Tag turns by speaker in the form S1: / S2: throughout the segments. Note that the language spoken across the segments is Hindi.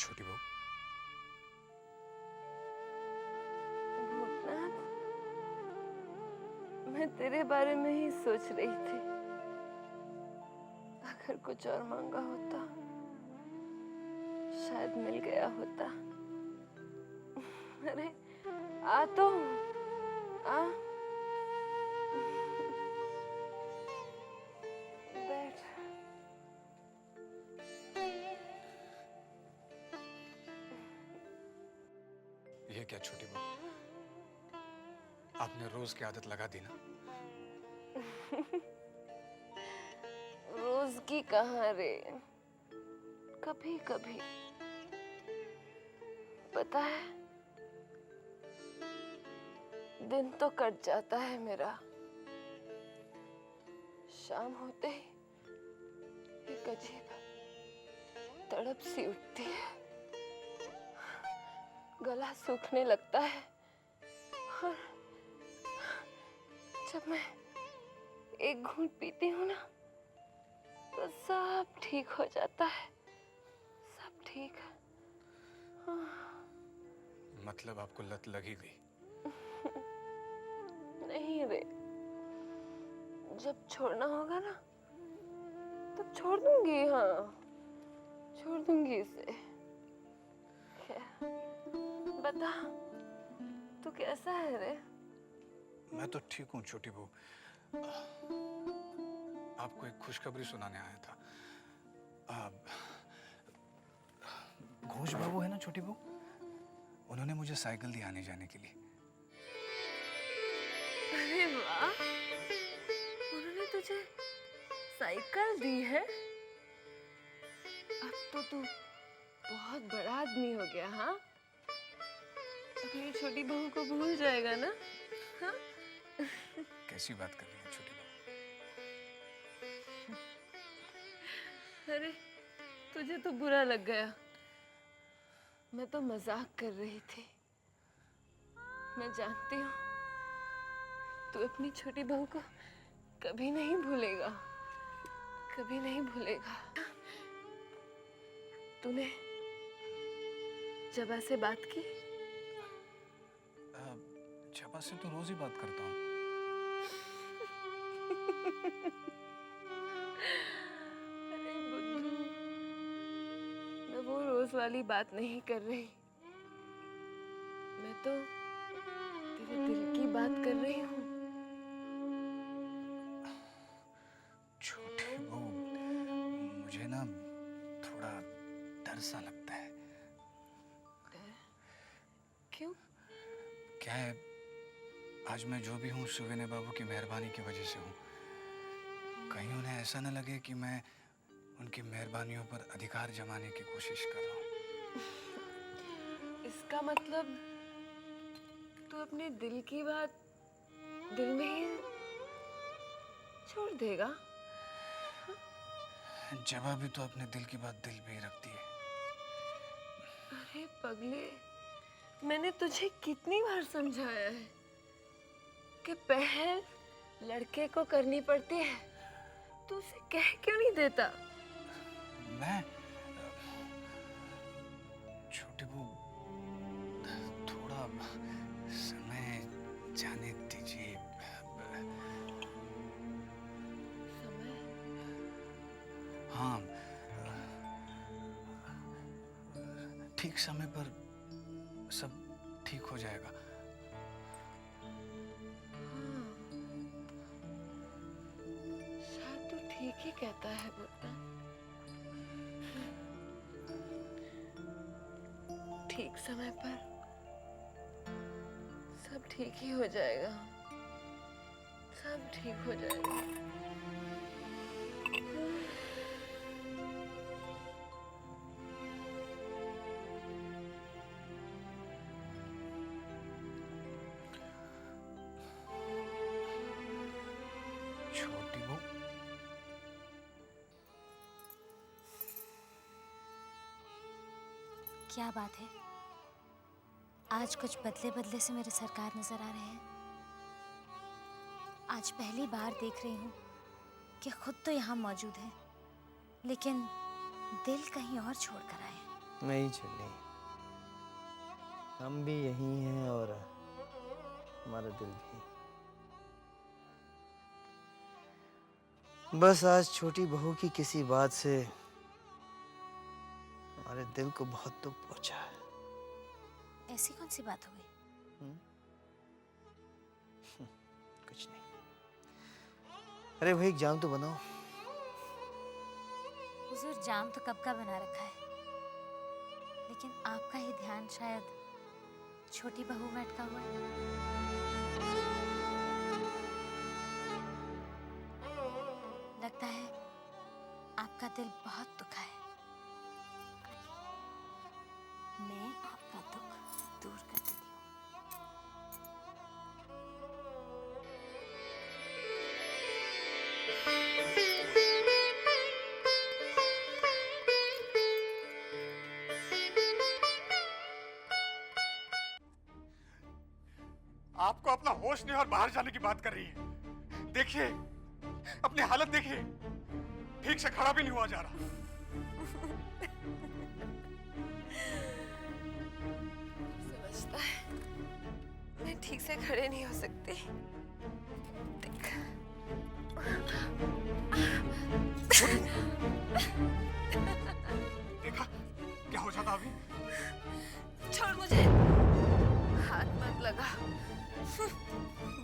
S1: छोटी बहू।
S2: भूतनाथ, मैं तेरे बारे में ही सोच रही थी। अगर कुछ और मांगा होता शायद मिल गया होता। अरे आ तो आ, बैठ।
S1: ये क्या छोटी बहू, आपने रोज की आदत लगा दी ना।
S2: रोज की कहाँ रे, कभी कभी। पता है, दिन तो कट जाता है मेरा, शाम होते ही एक अजीब तड़प सी उठती है, गला सूखने लगता है और जब मैं एक घूंट पीती हूँ ना तो सब ठीक हो जाता है, सब ठीक।
S1: मतलब आपको लत लगी गई।
S2: नहीं रे, जब छोड़ना होगा ना तब छोड़ दूंगी। हाँ, छोड़ दूंगी इसे। बता, तू कैसा है रे?
S1: मैं तो ठीक हूँ छोटी बहू। आपको एक खुशखबरी सुनाने आया था। घोष बाबू है ना छोटी बहू, उन्होंने मुझे साइकिल दी आने जाने के लिए।
S2: अरे वाह, उन्होंने तुझे साइकिल दी है? अब तो तू बहुत बड़ा आदमी हो गया। हाँ, अपनी छोटी बहू को भूल जाएगा ना? हाँ?
S1: कैसी बात कर रही हैं छोटी बहू?
S2: अरे तुझे तो बुरा लग गया, मैं तो मजाक कर रही थी। मैं जानती हूँ तू अपनी छोटी बहू को कभी नहीं भूलेगा, कभी नहीं भूलेगा। तूने जबा से बात की?
S1: जबा से तो रोज ही बात करता हूँ।
S2: अरे बुद्धू, मैं वो रोज वाली बात नहीं कर रही, मैं तो तेरे दिल की बात कर रही हूँ।
S1: छोटी बहू, मुझे ना थोड़ा डर सा लगता है।
S2: क्यों?
S1: क्या है, आज मैं जो भी हूँ सुवेने बाबू की मेहरबानी की वजह से हूँ। कहीं उन्हें ऐसा न लगे कि मैं उनकी मेहरबानियों पर अधिकार जमाने की कोशिश कर रहा हूँ।
S2: इसका मतलब तू अपने दिल की बात दिल में ही छोड़ देगा?
S1: जबा भी तो अपने दिल की बात दिल में ही रखती है।
S2: अरे पगले, मैंने तुझे कितनी बार समझाया है कि पहल लड़के को करनी पड़ती है, तू उसे कह क्यों नहीं देता?
S1: मैं छोटी बहू, थोड़ा समय जाने दीजिए।
S2: समय?
S1: हाँ, ठीक समय पर सब ठीक हो जाएगा।
S2: हाँ, शायद तू ठीक ही कहता है बुद्धा। ठीक समय पर सब ठीक ही हो जाएगा, सब ठीक हो जाएगा।
S1: छोटी बहू,
S3: क्या बात है? आज कुछ बदले बदले से मेरे सरकार नजर आ रहे हैं। आज पहली बार देख रही हूँ कि खुद तो यहाँ मौजूद है, लेकिन दिल कहीं और छोड़ कर आए।
S4: नहीं चली, हम भी यही हैं और हमारा दिल भी। बस आज छोटी बहू की किसी बात से हमारे दिल को बहुत दुख पहुंचा है।
S3: ऐसी कौन सी बात हो गई?
S4: कुछ नहीं। अरे भाई एक जाम तो बनाओ।
S3: हुजूर जाम तो कब का बना रखा है, लेकिन आपका ही ध्यान शायद छोटी बहू में अटका हुआ है। लगता है आपका दिल बहुत दुखा है। मैं आपका दुख दूर कर देती हूँ।
S1: आपको अपना होश नहीं और बाहर जाने की बात कर रही है। देखिए, अपनी हालत देखिए, ठीक से खड़ा भी नहीं हुआ जा रहा।
S2: समझता है मैं ठीक से खड़े नहीं हो सकती। देख।
S1: देखा क्या हो जाता अभी?
S2: छोड़ मुझे, हाथ मत लगा।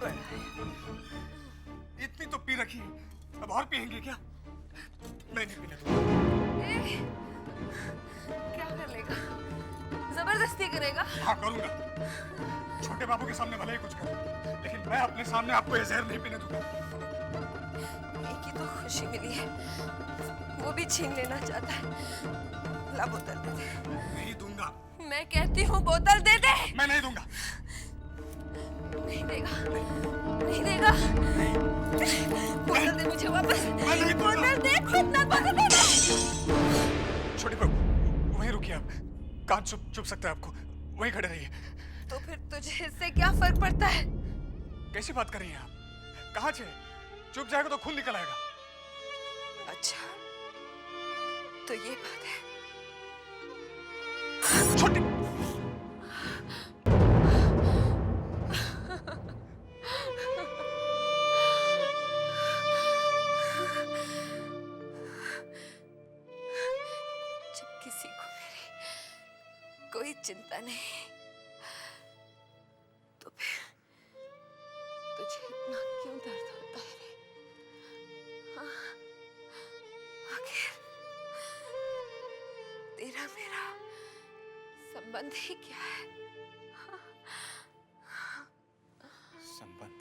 S2: बड़ा है।
S1: इतनी तो पी रखी है, अब और पियेंगे क्या? मैं नहीं पीने दूंगा।
S2: क्या कर लेगा? जबरदस्ती करेगा?
S1: हाँ करूंगा। छोटे बाबू के सामने भले ही कुछ करूं, लेकिन मैं अपने सामने आपको ये जहर नहीं पीने दूंगा।
S2: एक ही तो खुशी मिली है, वो भी छीन लेना चाहता है। ला बोतल दे दे।
S1: नहीं दूंगा।
S2: मैं कहती हूँ बोतल दे दे।
S1: मैं नहीं दूंगा।
S2: नहीं देगा, नहीं देगा। बोतल दे मुझे वापस।
S1: मैं नहीं दूंगा।
S2: बोतल दे, खुद ना बोतल दे दे।
S1: छोटे बाबू वहीं रुकिए आप। कान चुप सकता है आपको, वहीं खड़े रहिए।
S2: तो फिर तुझे इससे क्या फर्क पड़ता है?
S1: कैसी बात कर रही हैं आप? कहाँ छे? चुप जाएगा तो खून निकल आएगा।
S2: अच्छा, तो ये बात है।
S1: छोटी
S2: जब किसी को मेरी कोई चिंता नहीं, तो फिर तुझे इतना क्यों दर्द होता है रे? हाँ? आखिर तेरा मेरा संबंध ही क्या है?
S1: संबंध?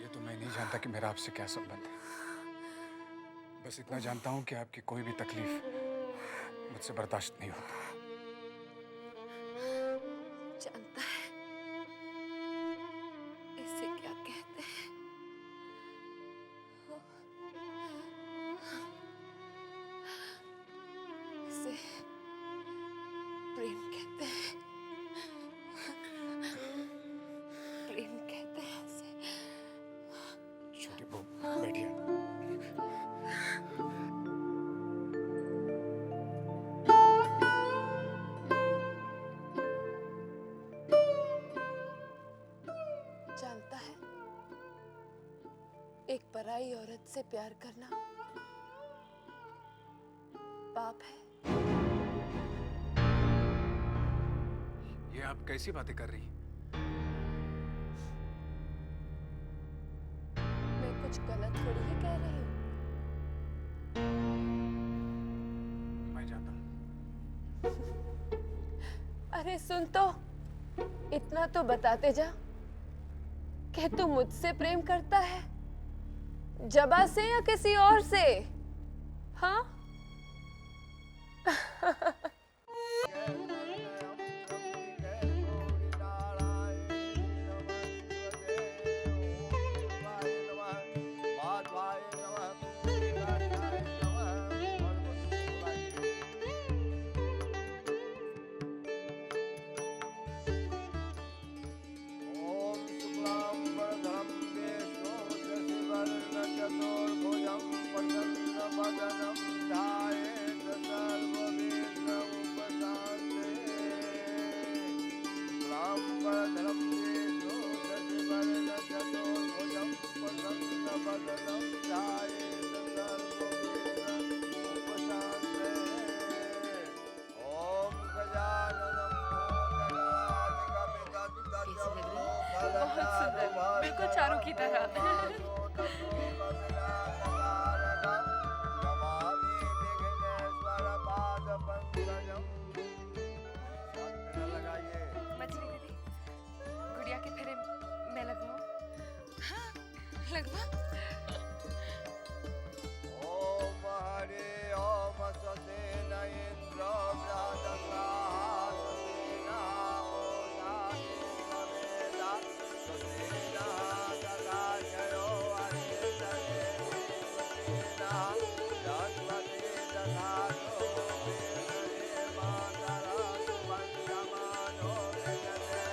S1: ये तो मैं नहीं जानता कि मेरा आपसे क्या संबंध है। बस इतना जानता हूं कि आपकी कोई भी तकलीफ मुझसे बर्दाश्त नहीं होता।
S2: जानता है इसे क्या कहते हैं? इसे प्रेम कहते हैं। प्रेम कहते हैं इसे।
S1: छोटी बहू बैठिए।
S2: जानता है, एक पराई औरत से प्यार करना पाप है।
S1: ये आप कैसी बातें कर रही हैं?
S2: मैं कुछ गलत थोड़ी ही कह रही हूँ।
S1: मैं जाता हूँ।
S2: अरे सुन तो, इतना तो बताते जा कि तू मुझसे प्रेम करता है, जबा से या किसी और से? हाँ?
S5: चतुर्भुजं प्रसन्नवदनं ध्यायेत् सर्वदा
S2: बिल्कुल चारू की तरह। मछली दीदी, गुड़िया के फेरे मैं लगवाऊं?
S5: हाँ, लगवा।
S6: ओम हरे ओम सतेन इंद्र व्यादसासतेना ओदानेन सतेना ददाशयो अनितरे सतेना दस्वते दधातो वेदरे मातरा सुवन्दमानो वेदते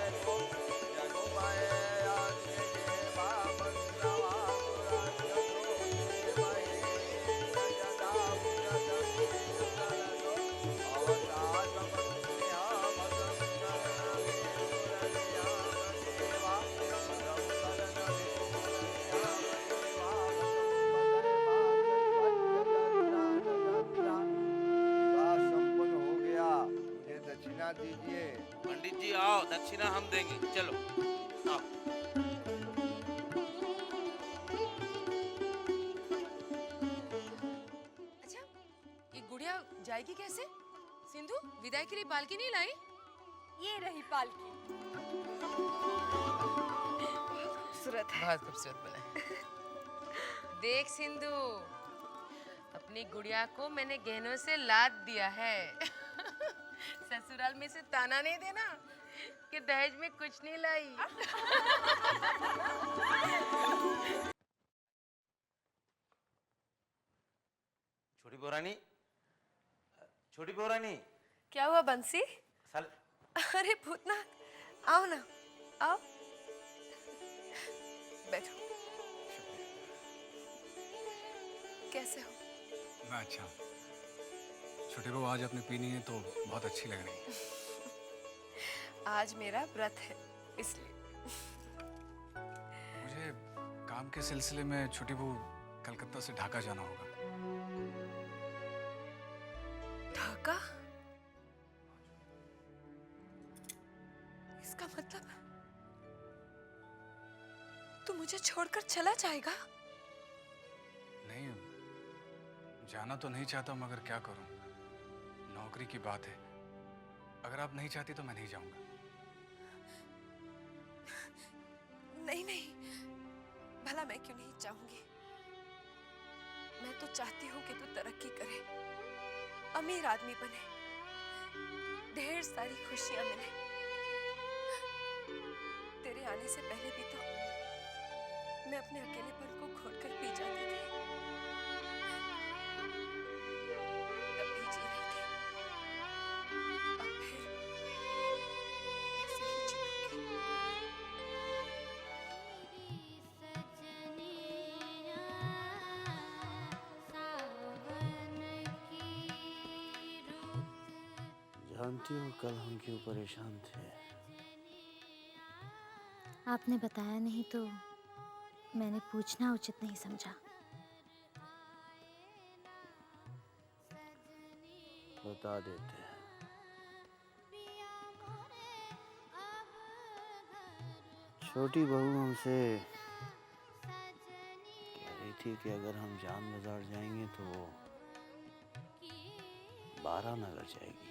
S6: जनुमये अन्यदेवा मन्त्रवा संपन्न हो गया, मुझे दक्षिणा दीजिए।
S7: पंडित जी आओ, दक्षिणा हम देंगे। चलो आओ।
S5: अच्छा, ये गुड़िया जाएगी कैसे? सिंधु, विदाई के लिए पालकी नहीं लाई?
S2: ये रही पालकी। खूबसूरत है।
S5: बहुत खूबसूरत बना है। देख सिंधु, अपनी गुड़िया को मैंने गहनों से लाद दिया है। ससुराल में से ताना नहीं देना कि दहेज में कुछ नहीं लाई।
S7: छोटी बहुरानी, छोटी बहुरानी।
S2: क्या हुआ बंसी?
S7: साल
S2: अरे भूतनाथ, आओ ना, आओ, बैठो। कैसे हो?
S1: मैं अच्छा हूँ। छोटे बहू आज आपने पी नहीं है तो बहुत अच्छी लग रही है।
S2: आज मेरा व्रत है इसलिए।
S1: मुझे काम के सिलसिले में छोटी बहू कलकत्ता से ढाका जाना होगा।
S2: ढाका? इसका मतलब तू मुझे छोड़कर चला जाएगा?
S1: नहीं, जाना तो नहीं चाहता मगर क्या करूं, नौकरी की बात है। अगर आप नहीं चाहती तो मैं नहीं जाऊंगा।
S2: नहीं नहीं, भला मैं क्यों नहीं चाहूंगी। मैं तो चाहती हूँ कि तू तरक्की करे, अमीर आदमी बने, ढेर सारी खुशियां मिले। तेरे आने से पहले भी तो मैं अपने अकेलेपन को घोटकर पी जाती थी, तब भी जी रही थी। अब फिर ऐसे ही जीऊंगी।
S4: जानती हो कल हम क्यों परेशान थे?
S3: आपने बताया नहीं तो मैंने पूछना उचित नहीं समझा।
S4: बता देते हैं। छोटी बहू हमसे कह रही थी कि अगर हम जान बाजार जाएंगे तो वो 12 नगर जाएगी।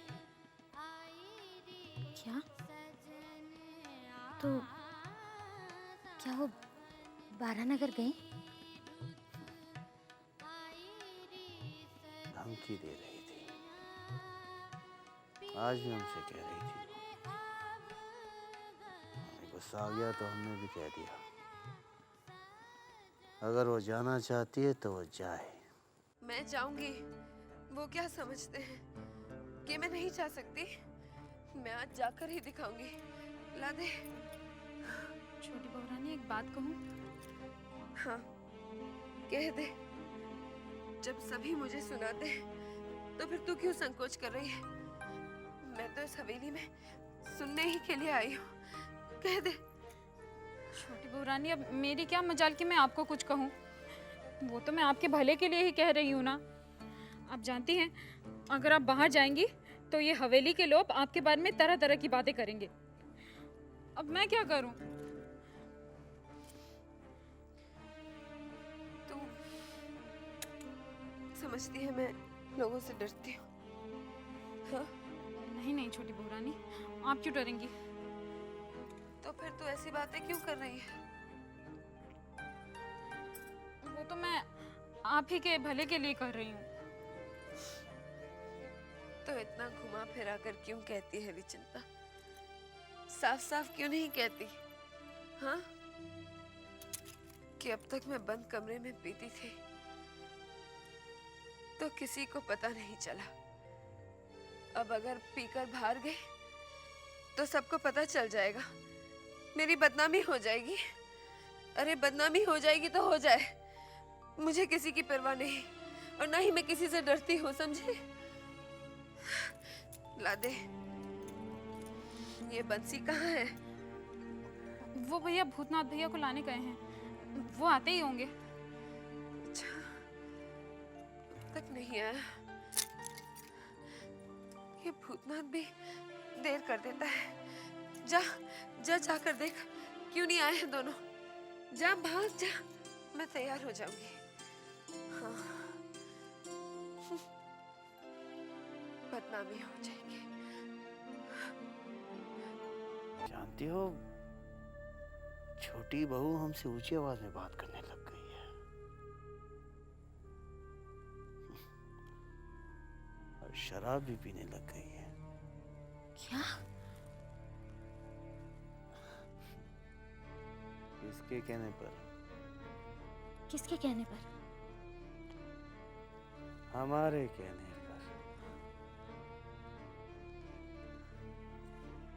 S3: क्या? तो क्या वो 12 नगर गई?
S4: धमकी दे रही थी। आज भी हमसे कह रही थी। हमें गुस्सा आ गया तो हमने भी कह दिया, अगर वो जाना चाहती है तो वो जाए।
S2: मैं जाऊंगी। वो क्या समझते हैं कि मैं नहीं जा सकती? मैं आज जाकर ही दिखाऊंगी। ला दे।
S8: छोटी बहुरानी, एक बात कहूँ?
S2: हाँ, कह दे। जब सभी मुझे सुनाते हैं तो फिर तू क्यों संकोच कर रही है? मैं तो इस हवेली में सुनने ही के लिए आई हूँ। कह दे।
S8: छोटी बहुरानी, अब मेरी क्या मजाल कि मैं आपको कुछ कहूँ? वो तो मैं आपके भले के लिए ही कह रही हूँ ना। आप जानती हैं, अगर आप बाहर जाएंगी तो ये हवेली के लोग आपके बारे में तरह तरह की बातें करेंगे। अब मैं क्या करूँ?
S2: समझती है मैं लोगों से डरती हूँ? हाँ?
S8: नहीं नहीं छोटी बहू रानी, आप क्यों डरेंगी?
S2: तो फिर तू ऐसी बातें क्यों कर रही है?
S8: वो तो मैं आप ही के भले के लिए कर रही हूँ।
S2: तो इतना घुमा फिरा कर क्यों कहती है विचिंता? साफ साफ क्यों नहीं कहती? हाँ, कि अब तक मैं बंद कमरे में पीती थी तो किसी को पता नहीं चला, अब अगर पीकर बाहर गए तो सबको पता चल जाएगा, मेरी बदनामी हो जाएगी। अरे बदनामी हो जाएगी तो हो जाए, मुझे किसी की परवाह नहीं और ना ही मैं किसी से डरती हूँ, समझे? ला दे। ये बंसी कहाँ है?
S8: वो भैया भूतनाथ भैया को लाने गए हैं, वो आते ही होंगे।
S2: अच्छा, अब तक नहीं आया। ये भूतनाथ भी देर कर देता है। जा जा जाकर देख क्यों नहीं आए हैं दोनों। जा भाग जा, मैं तैयार हो जाऊंगी। हाँ, बदनामी हो जाएगी।
S4: जानती हो, छोटी बहू हमसे ऊंची आवाज में बात करने लग गई है और शराब भी पीने लग गई है।
S3: क्या?
S4: किसके कहने पर?
S3: किसके कहने पर?
S4: हमारे कहने पर।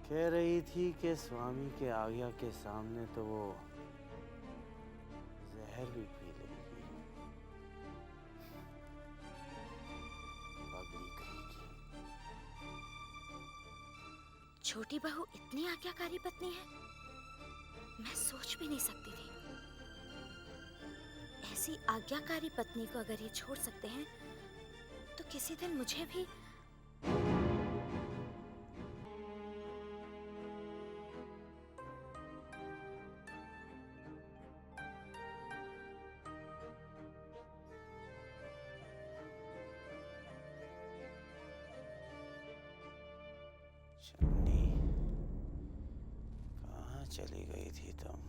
S4: कह रही थी कि स्वामी के आज्ञा के सामने तो वो जहर भी पी लेगी। पगली कहेगी।
S3: छोटी बहू इतनी आज्ञाकारी पत्नी है, मैं सोच भी नहीं सकती थी। ऐसी आज्ञाकारी पत्नी को अगर ये छोड़ सकते हैं तो किसी दिन मुझे भी।
S4: चन्नी, कहाँ चली गई थी तुम?